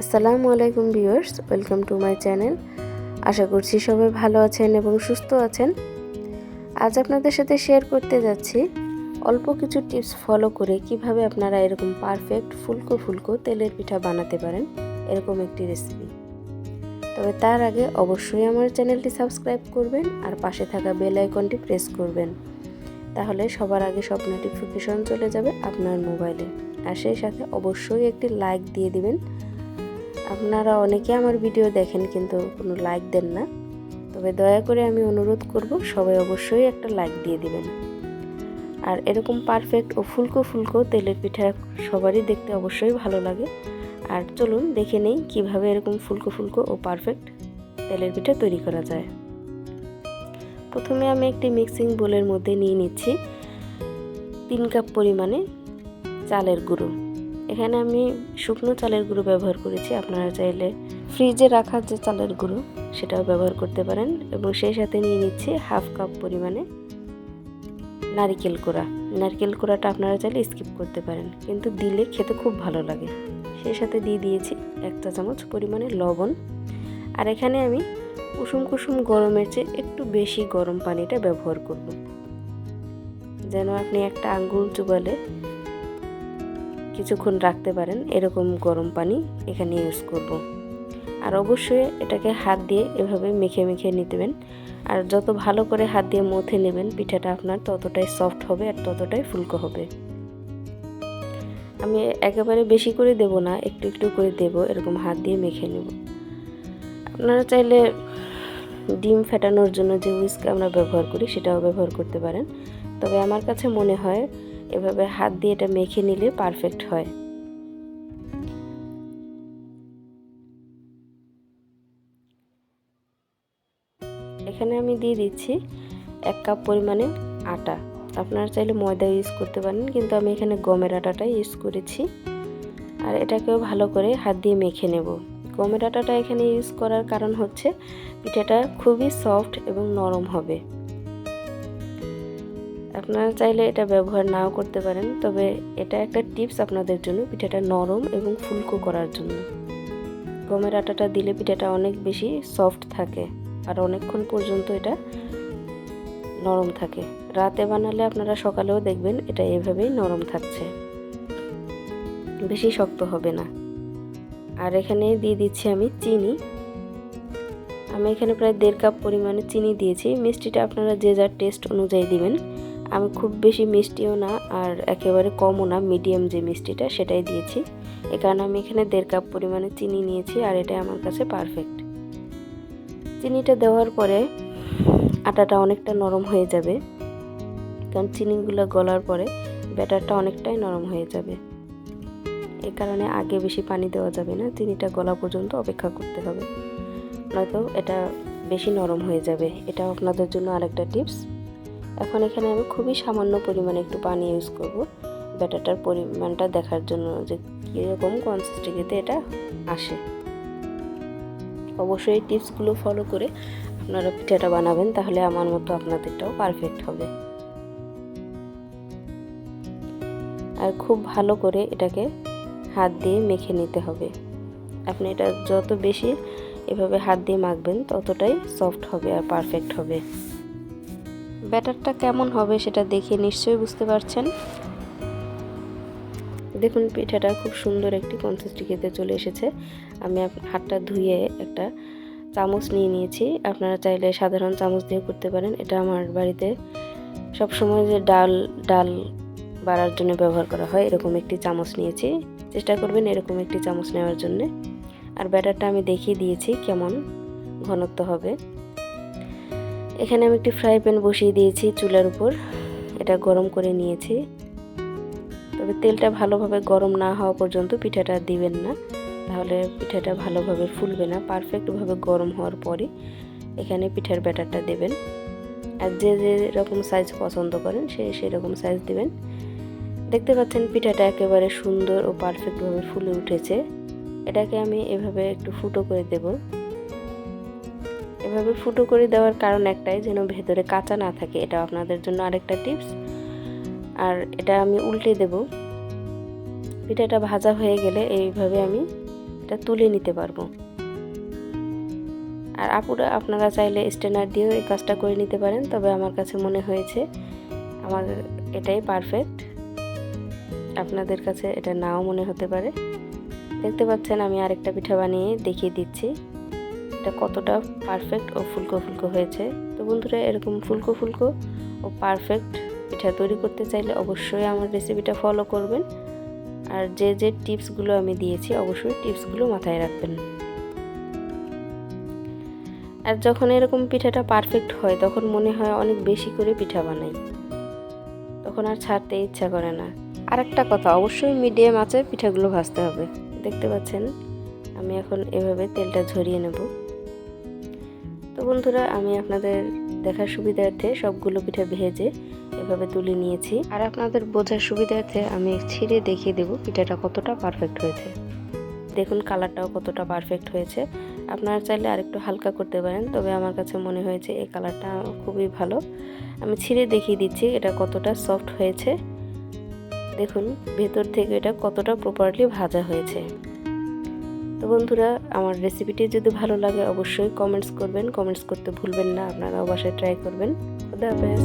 আসসালামু আলাইকুম viewers, welcome to my channel. আশা করছি সবাই ভালো আছেন এবং সুস্থ আছেন। আজ আপনাদের সাথে শেয়ার করতে যাচ্ছি অল্প কিছু টিপস ফলো করে কিভাবে আপনারা এরকম পারফেক্ট ফুলকো ফুলকো তেলের পিঠা বানাতে পারেন, এরকম একটি রেসিপি। তবে তার আগে অবশ্যই আমার চ্যানেলটি সাবস্ক্রাইব করবেন আর পাশে থাকা বেল আইকনটি প্রেস করবেন, তাহলে সবার আগে সব নোটিফিকেশন চলে যাবে আপনার মোবাইলে। আর সেই সাথে অবশ্যই একটি লাইক দিয়ে দিবেন। আপনারা অনেকে আমার ভিডিও দেখেন কিন্তু কোনো লাইক দেন না, তবে দয়া করে আমি অনুরোধ করব সবাই অবশ্যই একটা লাইক দিয়ে দিবেন। আর এরকম পারফেক্ট ও ফুলকো ফুলকো তেলের পিঠা সবারই দেখতে অবশ্যই ভালো লাগে। আর চলুন দেখে নেই কিভাবে এরকম ফুলকো ফুলকো ও পারফেক্ট তেলের পিঠা তৈরি করা যায়। প্রথমে আমি একটি মিক্সিং বোলের মধ্যে নিয়ে নিচ্ছি 3 কাপ পরিমাণে চালের গুঁড়ো। এখানে আমি শুকনো চালের গুঁড়ো ব্যবহার করেছি, আপনারা চাইলে ফ্রিজে রাখা যে চালের গুঁড়ো সেটাও ব্যবহার করতে পারেন। এবং সেই সাথে নিয়ে নিচ্ছি 1/2 কাপ পরিমাণে নারকেল কোড়া। নারকেল কোড়াটা আপনারা চাইলে স্কিপ করতে পারেন, কিন্তু দিলে খেতে খুব ভালো লাগে। সেই সাথে দিয়ে দিয়েছি 1 চা চামচ পরিমাণে লবণ। আর এখানে আমি কুসুম কুসুম গরমের চেয়ে একটু বেশি গরম পানিটা ব্যবহার করব, যেন আপনি একটা আঙ্গুল চুবালে কিছুক্ষণ রাখতে পারেন, এরকম গরম পানি এখানে ইউজ করব। আর অবশ্যই এটাকে হাত দিয়ে এভাবে মেখে মেখে নিতেবেন। আর যত ভালো করে হাত দিয়ে মথে নেবেন পিঠাটা আপনার ততটাই সফট হবে আর ততটাই ফুলকো হবে। আমি একেবারে বেশি করে দেব না, একটু একটু করে দেব, এরকম হাত দিয়ে মেখে নেব। আপনারা চাইলে ডিম ফেটানোর জন্য যে হুইস্ক আমরা ব্যবহার করি সেটাও ব্যবহার করতে পারেন, তবে আমার কাছে মনে হয় এভাবে হাত দিয়ে এটা মেখে নিলে পারফেক্ট হয়। এখানে আমি দিয়ে দিচ্ছি 1 কাপ পরিমাণে আটা। আপনারা চাইলে ময়দা ইউজ করতে পারেন, কিন্তু আমি এখানে গমের আটাটাই ইউজ করেছি। আর এটাকেও ভালো করে হাত দিয়ে মেখে নেব। গমের আটাটা এখানে ইউজ করার কারণ হচ্ছে পিঠাটা খুবই সফট এবং নরম হবে। আপনারা চাইলে এটা ব্যবহার নাও করতে পারেন, তবে এটা একটা টিপস আপনাদের জন্য পিঠাটা নরম এবং ফুলকো করার জন্য। গমের আটাটা দিলে পিঠাটা অনেক বেশি সফট থাকে আর অনেকক্ষণ পর্যন্ত এটা নরম থাকে। রাতে বানালে আপনারা সকালেও দেখবেন এটা এভাবেই নরম থাকছে, বেশি শক্ত হবে না। আর এখানে দিয়ে দিচ্ছি আমি চিনি। আমি এখানে প্রায় 1.5 কাপ পরিমাণে চিনি দিয়েছি। মিষ্টিটা আপনারা যে যার টেস্ট অনুযায়ী দিবেন। আমি খুব বেশি মিষ্টিও না আর একেবারে কমও না, মিডিয়াম যে মিষ্টিটা সেটাই দিয়েছি। এ কারণে আমি এখানে 1.5 কাপ পরিমাণে চিনি নিয়েছি, আর এটা আমার কাছে পারফেক্ট। চিনিটা দেওয়ার পরে আটাটা অনেকটা নরম হয়ে যাবে, কারণ চিনিগুলো গলার পরে ব্যাটারটা অনেকটাই নরম হয়ে যাবে। এ কারণে আগে বেশি পানি দেওয়া যাবে না, চিনিটা গলা পর্যন্ত অপেক্ষা করতে হবে, নয়তো এটা বেশি নরম হয়ে যাবে। এটাও আপনাদের জন্য আরেকটা টিপস। এখন এখানে আমি খুবই সামান্য পরিমাণে একটু পানি ইউজ করব ব্যাটারটার পরিমাণটা দেখার জন্য যে কীরকম কনসিস্টেন্সিতে এটা আসে। অবশ্যই এই টিপসগুলো ফলো করে আপনারা পিঠাটা বানাবেন, তাহলে আমার মতো আপনাদেরটাও পারফেক্ট হবে। আর খুব ভালো করে এটাকে হাত দিয়ে মেখে নিতে হবে। আপনি এটা যত বেশি এভাবে হাত দিয়ে মাখবেন ততটাই সফট হবে আর পারফেক্ট হবে। ব্যাটারটা কেমন হবে সেটা দেখে নিশ্চয়ই বুঝতে পারছেন। দেখুন পিঠাটা খুব সুন্দর একটি কনসিস্টেন্সিতে চলে এসেছে। আমি হাতটা ধুয়ে একটা চামচ নিয়ে নিয়েছি। আপনারা চাইলে সাধারণ চামচ দিয়ে করতে পারেন। এটা আমার বাড়িতে সবসময় যে ডাল বাড়ার জন্য ব্যবহার করা হয়, এরকম একটি চামচ নিয়েছি। চেষ্টা করবেন এরকম একটি চামচ নেওয়ার জন্য। আর ব্যাটারটা আমি দেখিয়ে দিয়েছি কেমন ঘনত্ব হবে। এখানে আমি একটি ফ্রাই প্যান বসিয়ে দিয়েছি চুলার উপর, এটা গরম করে নিয়েছি। তবে তেলটা ভালোভাবে গরম না হওয়া পর্যন্ত পিঠাটা দিবেন না, তাহলে পিঠাটা ভালোভাবে ফুলবে না। পারফেক্টভাবে গরম হওয়ার পরে এখানে পিঠার ব্যাটারটা দেবেন। আর যে যেরকম সাইজ পছন্দ করেন সেরকম সাইজ দিবেন। দেখতে পাচ্ছেন পিঠাটা একেবারে সুন্দর ও পারফেক্টভাবে ফুলে উঠেছে। এটাকে আমি এভাবে একটু ফুটো করে দেব। এভাবে ফুটো করে দেওয়ার কারণ একটাই, যেন ভেতরে কাঁচা না থাকে। এটা আপনাদের জন্য আরেকটা টিপস। আর এটা আমি উল্টে দেব। পিঠাটা ভাজা হয়ে গেলে এইভাবে আমি এটা তুলে নিতে পারবো। আর আপুরা আপনারা চাইলে স্ট্যান্ডার দিয়েও এই কাজটা করে নিতে পারেন, তবে আমার কাছে মনে হয়েছে আমার এটাই পারফেক্ট। আপনাদের কাছে এটা নাও মনে হতে পারে। দেখতে পাচ্ছেন আমি আরেকটা পিঠা বানিয়ে দেখিয়ে দিচ্ছি এটা কতটা পারফেক্ট ও ফুলকো ফুলকো হয়েছে। তো বন্ধুরা, এরকম ফুলকো ফুলকো ও পারফেক্ট পিঠা তৈরি করতে চাইলে অবশ্যই আমার রেসিপিটা ফলো করবেন। আর যে যে টিপসগুলো আমি দিয়েছি অবশ্যই টিপসগুলো মাথায় রাখবেন। আর যখন এরকম পিঠাটা পারফেক্ট হয় তখন মনে হয় অনেক বেশি করে পিঠা বানাই, তখন আর ছাড়তে ইচ্ছা করে না। আর একটা কথা, অবশ্যই মিডিয়াম আঁচে পিঠাগুলো ভাজতে হবে। দেখতে পাচ্ছেন আমি এখন এভাবে তেলটা ঝরিয়ে নেব। তো বন্ধুরা, আমি আপনাদের দেখার সুবিধার্থে সবগুলো পিঠা ভেজে এভাবে তুলে নিয়েছি। আর আপনাদের বোঝার সুবিধার্থে আমি ছিঁড়ে দেখিয়ে দেব পিঠাটা কতটা পারফেক্ট হয়েছে। দেখুন কালারটাও কতটা পারফেক্ট হয়েছে। আপনারা চাইলে আরেকটু হালকা করতে পারেন, তবে আমার কাছে মনে হয়েছে এই কালারটা খুবই ভালো। আমি ছিঁড়ে দেখিয়ে দিচ্ছি এটা কতটা সফট হয়েছে। দেখুন ভেতর থেকে এটা কতটা প্রপারলি ভাজা হয়েছে। তো বন্ধুরা, আমার রেসিপিটি যদি ভালো লাগে অবশ্যই কমেন্টস করবেন। কমেন্টস করতে ভুলবেন না, আপনারাও বাসায় ট্রাই করবেন। খুদা হাফেজ।